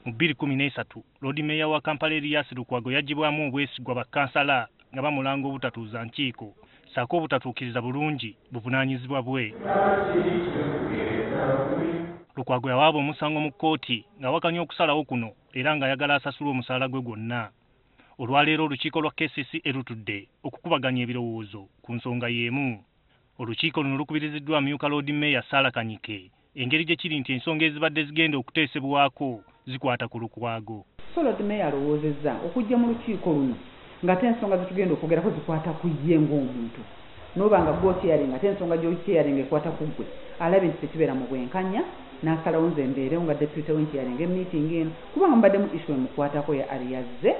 Mu 2013 Lord Mayor wa Kampala Erias Lukwago yagibwamu obwesigwa bakansala nga bamulanga obutatuuza nkiiko ssaako obutatuukiriza bulungi buvunaanyizibwa bwe. Lukwago yawaaba omusango mu kkooti ng'awakanya okusalawo kuno era ng'ayagala asasule omusaala gwe gwonna. Olwaleero olukiiko lwa KCCA erutudde okukubaganya ebirowoozo ku nsonga y'emu. Olukiiko luno lukubiriziddwa amyuka Lord Mayor Sarah Kanyike engeri gye kiri nti ensonga ezibadde zigenda okuteesebwako zikwata ku Lukwago. So Lord Mayor alowoozezza okujja mu lukiiko luno ng'ate ensonga zetugenda okwogerako zikwata ku ye ng'omuntu. N'oba nga gw'okyeyalinga ate ensonga gy'okyeyalinga ekwata ku ggwe alabye nti tekibeera mu bwenkanya n'asalawo nze mbeerewo nga deputy w'ekyeyalinga emiitingi eno kubanga mubaddemu issue emukwatako ya Ariazze.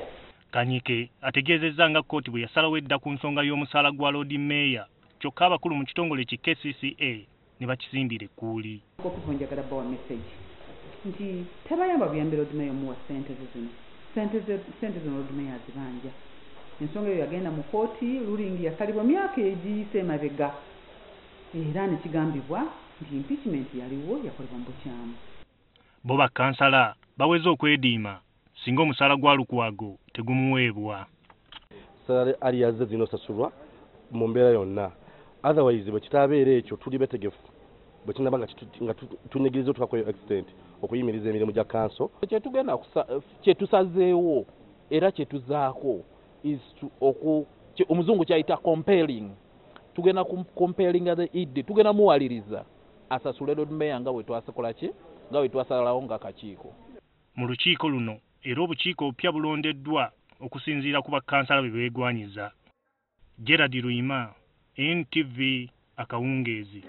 Kanyike ategeezezza nga kkooti bwe yasalawo edda ku nsonga y'omusaala gwa Lord Mayor kyokka abakulu mu kitongole ki KCCA ne bakisimbira ekkuuli. Kopipo njagala bawa message nti tebayamba buyambi Lord Mayor muwa ssente zino. Ssente zino Lord Mayor azibanja. Ensonga eyo yagenda mu kkooti ruling yasalibwa myaka egiyise emabega era ne kigambibwa nti impeachment yaliwo yakolebwa mu bukyamu. Bo bakansala baweze okwediima singa omusaala gwa Lukwago tegumuweebwa. Sala Ariazze zino sasulwa mu mbeera yonna. Otherwise bwe kitaabeera ekyo tuli betegefu bwe kinaba nga tunyigiriza tukakoyo extent okuyimiriza emirimu gya kanso. Kyetusazeewo era kyetuzaako is omuzungu kyayita compelling. Tugenda compelling the id tugenda muwaliriza asasule Lord Mayor nga bwe twasakola ki nga bwe twasalawo nga kakiiko. Mu lukiiko luno era obukiiko obupya bulondeddwa okusinziira ku bakansala bwe beegwanyiza. Gerard Luyima, NTV Akawungeezi.